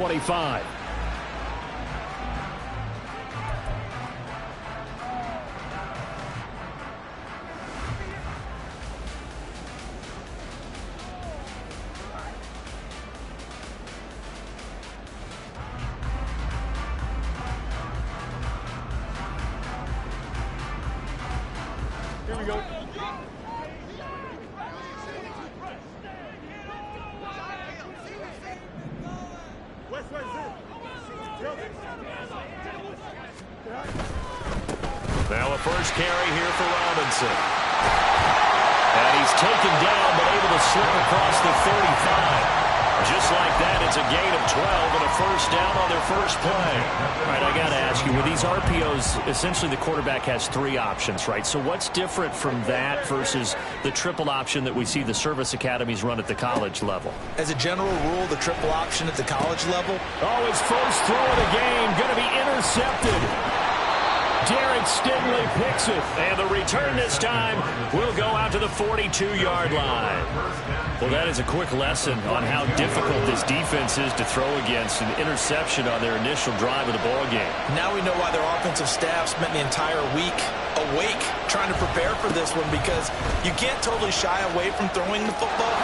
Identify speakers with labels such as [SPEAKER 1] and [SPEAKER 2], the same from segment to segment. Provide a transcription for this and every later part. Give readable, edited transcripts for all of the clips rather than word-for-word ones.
[SPEAKER 1] 25.
[SPEAKER 2] Here we go.
[SPEAKER 1] Now a first carry here for Robinson. And he's taken down, but able to slip across the 35. Just like that, it's a gain of 12 and a first down on their first play. All right, I got to ask you, with these RPOs, essentially the quarterback has three options, right? So what's different from that versus the triple option that we see the service academies run at the college level?
[SPEAKER 3] As a general rule, the triple option at the college level.
[SPEAKER 1] Oh, his first throw of the game going to be intercepted. Derek Stingley picks it, and the return this time will go out to the 42-yard line. Well, that is a quick lesson on how difficult this defense is to throw against. An interception on their initial drive of the ballgame.
[SPEAKER 3] Now we know why their offensive staff spent the entire week awake trying to prepare for this one, because you can't totally shy away from throwing the football,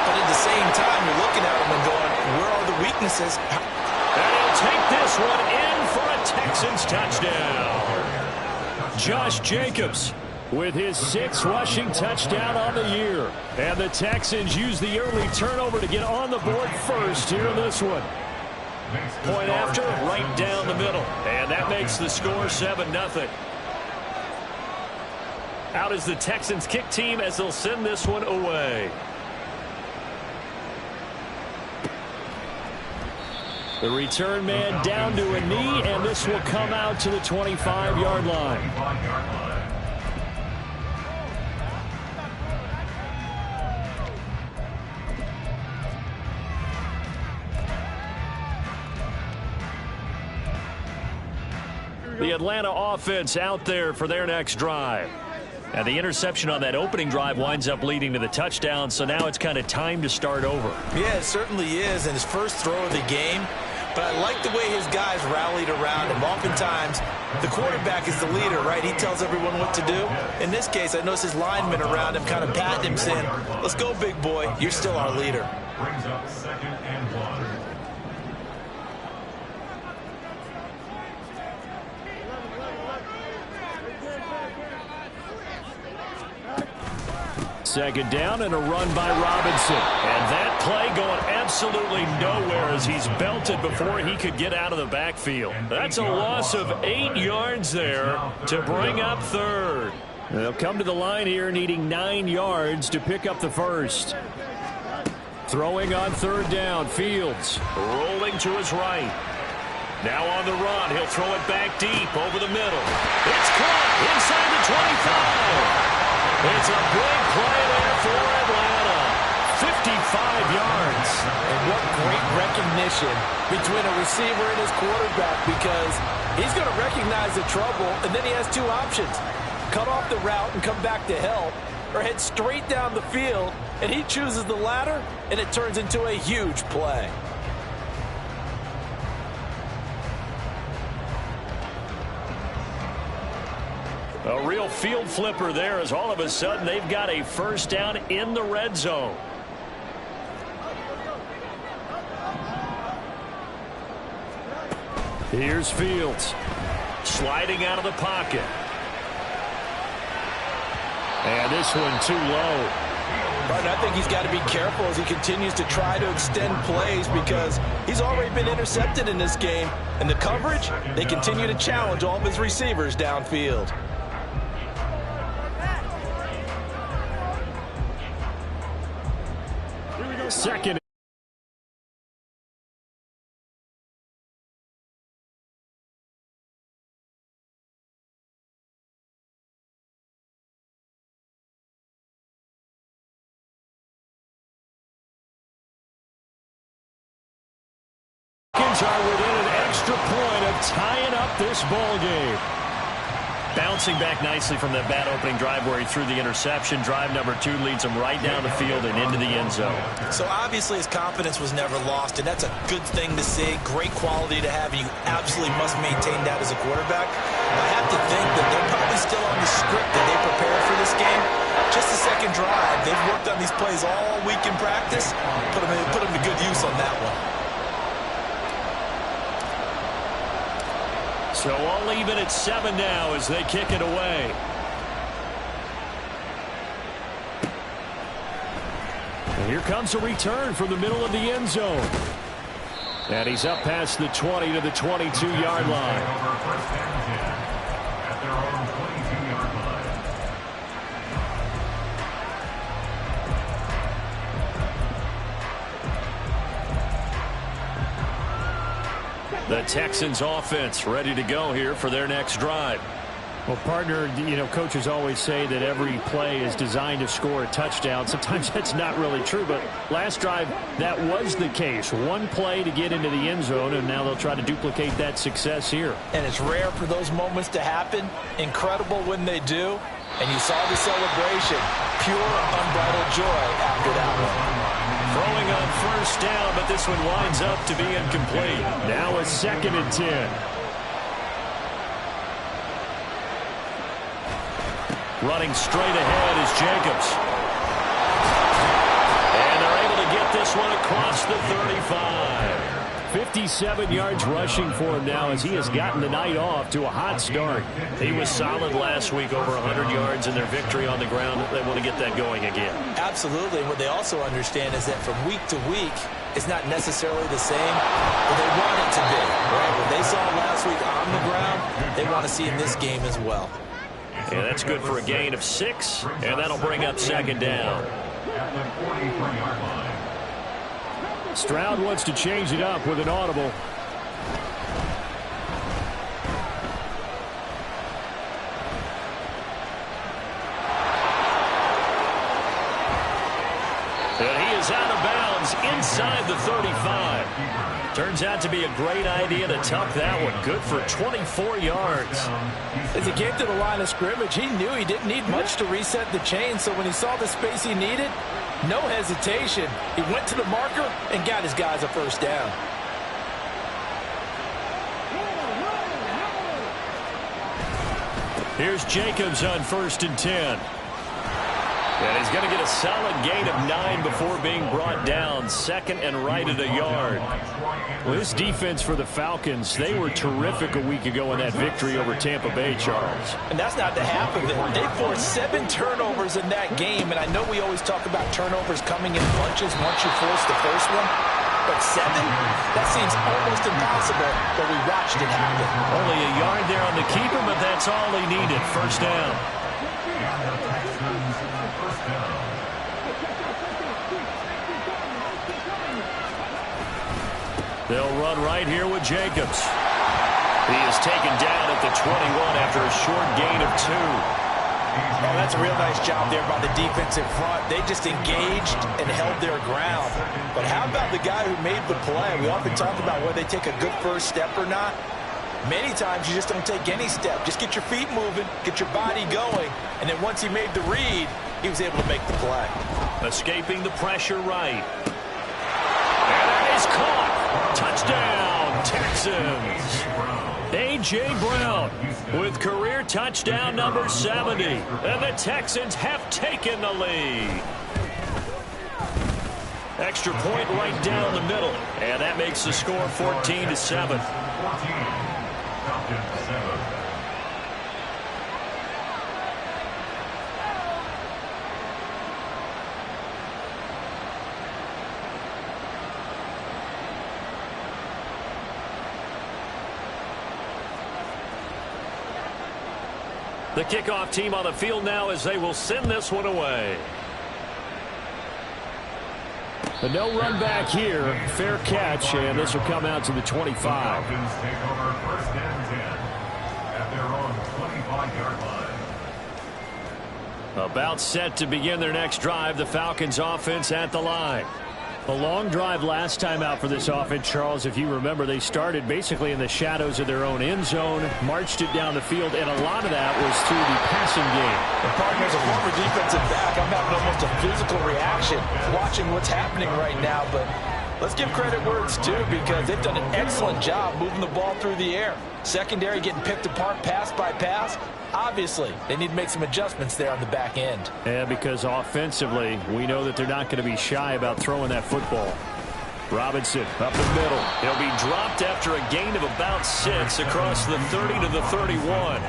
[SPEAKER 3] but at the same time, you're looking at them and going, where are the weaknesses?
[SPEAKER 1] And he'll take this one in for a Texans touchdown. Josh Jacobs with his 6th rushing touchdown on the year. And the Texans use the early turnover to get on the board first here in this one. Point after, right down the middle. And that makes the score 7-0. Out is the Texans kick team as they'll send this one away. The return man down to a knee, and this will come out to the 25-yard line. The Atlanta offense out there for their next drive. And the interception on that opening drive winds up leading to the touchdown, so now it's kind of time to start over.
[SPEAKER 3] Yeah, it certainly is, and his first throw of the game. But I like the way his guys rallied around him. Oftentimes, the quarterback is the leader, right? He tells everyone what to do. In this case, I noticed his linemen around him kind of patting him, saying, let's go, big boy. You're still our leader.
[SPEAKER 4] Brings up 2nd and 1.
[SPEAKER 1] Second down and a run by Robinson. And that play going absolutely nowhere as he's belted before he could get out of the backfield. That's a loss of 8 yards there to bring up third. They'll come to the line here needing 9 yards to pick up the first. Throwing on third down, Fields rolling to his right. Now on the run, he'll throw it back deep over the middle. It's caught inside the 25. It's a big play there for Atlanta. 55 yards.
[SPEAKER 5] And what great recognition between a receiver and his quarterback, because he's going to recognize the trouble, and then he has two options. Cut off the route and come back to help, or head straight down the field, and he chooses the latter, and it turns into a huge play.
[SPEAKER 1] A real field flipper there, as all of a sudden they've got a first down in the red zone. Here's Fields sliding out of the pocket. And this one too low.
[SPEAKER 5] But I think he's got to be careful as he continues to try to extend plays, because he's already been intercepted in this game. And the coverage, they continue to challenge all of his receivers downfield.
[SPEAKER 1] Second. Are within an extra point of tying up this ball game. Bouncing back nicely from that bad opening drive where he threw the interception. Drive number 2 leads him right down the field and into the end zone.
[SPEAKER 3] So obviously his confidence was never lost, and that's a good thing to see. Great quality to have, and you absolutely must maintain that as a quarterback. I have to think that they're probably still on the script that they prepared for this game. Just the second drive. They've worked on these plays all week in practice. Put them to good use on that one.
[SPEAKER 1] So all even at 7 now as they kick it away. And here comes a return from the middle of the end zone. And he's up past the 20 to the 22-yard line.
[SPEAKER 4] At their own 22-yard line.
[SPEAKER 1] The Texans offense ready to go here for their next drive.
[SPEAKER 2] Well, partner, coaches always say that every play is designed to score a touchdown. Sometimes that's not really true, but last drive, that was the case. One play to get into the end zone, and now they'll try to duplicate that success here.
[SPEAKER 5] And it's rare for those moments to happen. Incredible when they do. And you saw the celebration. Pure, unbridled joy after that one.
[SPEAKER 1] Throwing on first down, but this one winds up to be incomplete.
[SPEAKER 2] Now a 2nd and 10.
[SPEAKER 1] Running straight ahead is Jacobs. And they're able to get this one across the 35.
[SPEAKER 2] 57 yards rushing for him now as he has gotten the night off to a hot start.
[SPEAKER 1] He was solid last week, over 100 yards in their victory on the ground. They want to get that going again.
[SPEAKER 3] Absolutely. What they also understand is that from week to week, it's not necessarily the same, but they want it to be. Right? What they saw last week on the ground, they want to see in this game as well.
[SPEAKER 1] And that's good for a gain of 6, and that'll bring up 2nd down.
[SPEAKER 4] At the 43-yard line.
[SPEAKER 2] Stroud wants to change it up with an audible.
[SPEAKER 1] And he is out of bounds inside the 35. Turns out to be a great idea to tuck that one. Good for 24 yards.
[SPEAKER 5] As he came to the line of scrimmage, he knew he didn't need much to reset the chain, so when he saw the space he needed, no hesitation. He went to the marker and got his guys a first down.
[SPEAKER 1] Here's Jacobs on 1st and 10. And he's going to get a solid gain of 9 before being brought down. 2nd and right at a yard.
[SPEAKER 2] Well, this defense for the Falcons, they were terrific a week ago in that victory over Tampa Bay, Charles.
[SPEAKER 5] And that's not the half of it. They forced 7 turnovers in that game, and I know we always talk about turnovers coming in bunches once you force the first one. But 7? That seems almost impossible, but we watched it happen.
[SPEAKER 1] Only a yard there on the keeper, but that's all he needed. First down. They'll run right here with Jacobs. He is taken down at the 21 after a short gain of 2.
[SPEAKER 5] Oh, that's a real nice job there by the defensive front. They just engaged and held their ground. But how about the guy who made the play? We often talk about whether they take a good first step or not. Many times you just don't take any step. Just get your feet moving, get your body going, and then once he made the read, he was able to make the play.
[SPEAKER 1] Escaping the pressure right. And that is caught. Touchdown, Texans. A.J. Brown with career touchdown number 70. And the Texans have taken the lead. Extra point right down the middle. And that makes the score 14-7. The kickoff team on the field now as they will send this one away.
[SPEAKER 2] A no run back here. Fair catch, and this will come out to the 25.
[SPEAKER 4] Falcons take over 1st and 10 at their own 25-yard line.
[SPEAKER 1] About set to begin their next drive. The Falcons offense at the line.
[SPEAKER 2] A long drive last time out for this offense, Charles. If you remember, they started basically in the shadows of their own end zone, marched it down the field, and a lot of that was through the passing game.
[SPEAKER 5] And partner, as a former defensive back, I'm having almost a physical reaction watching what's happening right now. But let's give credit where it's due, because they've done an excellent job moving the ball through the air. Secondary getting picked apart pass by pass. Obviously, they need to make some adjustments there on the back end.
[SPEAKER 2] Yeah, because offensively, we know that they're not going to be shy about throwing that football. Robinson up the middle.
[SPEAKER 1] He'll be dropped after a gain of about 6 across the 30 to the 31.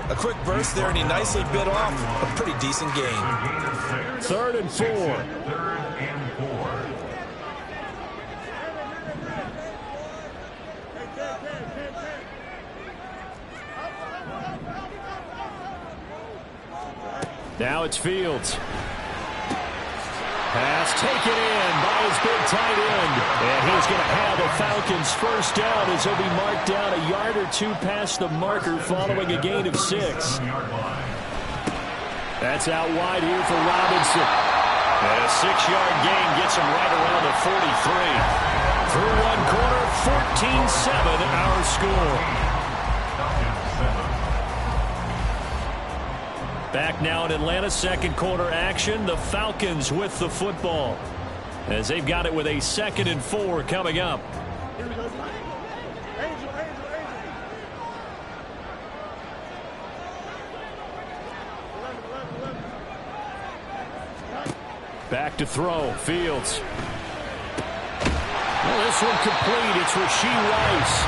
[SPEAKER 3] A quick burst there, and he nicely bit off a pretty decent gain.
[SPEAKER 2] 3rd and 4. Now it's Fields. Pass taken in by his big tight end. And he's going to have a Falcons first down as he'll be marked down a yard or two past the marker following a gain of 6. That's out wide here for Robinson.
[SPEAKER 1] And a 6-yard gain gets him right around the 43. Through one quarter, 14-7 our score. Back now in Atlanta, second quarter action. The Falcons with the football as they've got it with a 2nd and 4 coming up.
[SPEAKER 2] Back to throw. Fields. Well, this one complete. It's Rashee Rice.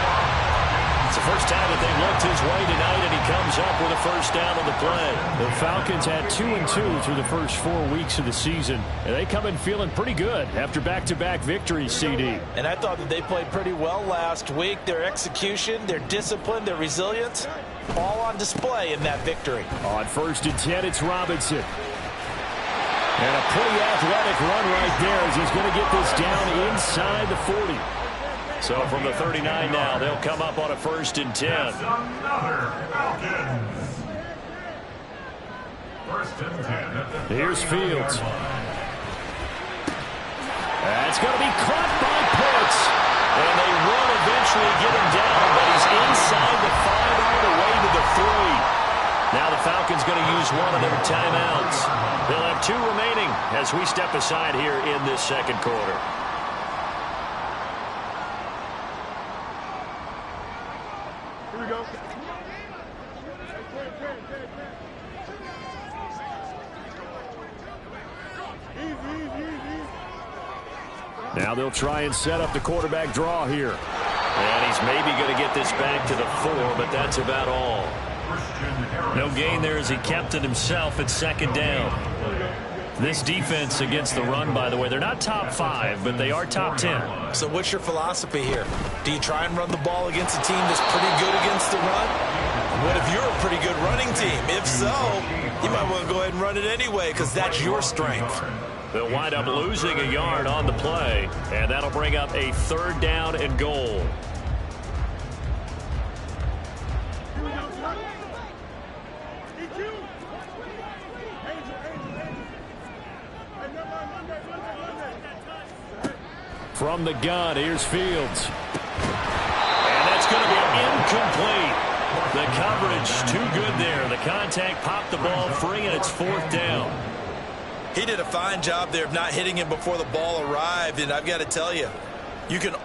[SPEAKER 1] It's the first time that they've looked his way tonight, and he comes up with a first down on the play.
[SPEAKER 2] The Falcons had 2-2 through the first 4 weeks of the season, and they come in feeling pretty good after back-to-back victories, CD.
[SPEAKER 5] And I thought that they played pretty well last week. Their execution, their discipline, their resilience, all on display in that victory.
[SPEAKER 2] On 1st and 10, it's Robinson. And a pretty athletic run right there as he's going to get this down inside the 40.
[SPEAKER 1] So from the 39 now, they'll come up on a 1st and 10.
[SPEAKER 4] Another Falcons. 1st and 10.
[SPEAKER 2] Here's Fields. That's going to be caught by Pitts.
[SPEAKER 1] And they will eventually get him down, but he's inside the 5 all the way to the 3. Now the Falcons going to use one of their timeouts. They'll have 2 remaining as we step aside here in this second quarter.
[SPEAKER 2] Now they'll try and set up the quarterback draw here.
[SPEAKER 1] And he's maybe going to get this back to the 4, but that's about all. No gain there as he kept it himself at 2nd down. This defense against the run, by the way, they're not top 5, but they are top 10.
[SPEAKER 3] So what's your philosophy here? Do you try and run the ball against a team that's pretty good against the run? What if you're a pretty good running team? If so, you might want to go ahead and run it anyway, because that's your strength.
[SPEAKER 1] They'll wind up losing a yard on the play, and that'll bring up a 3rd down and goal.
[SPEAKER 2] From the gun, here's Fields.
[SPEAKER 1] And that's going to be incomplete. The coverage too good there. The contact popped the ball free, and it's 4th down.
[SPEAKER 3] He did a fine job there of not hitting him before the ball arrived, and I've got to tell you, you can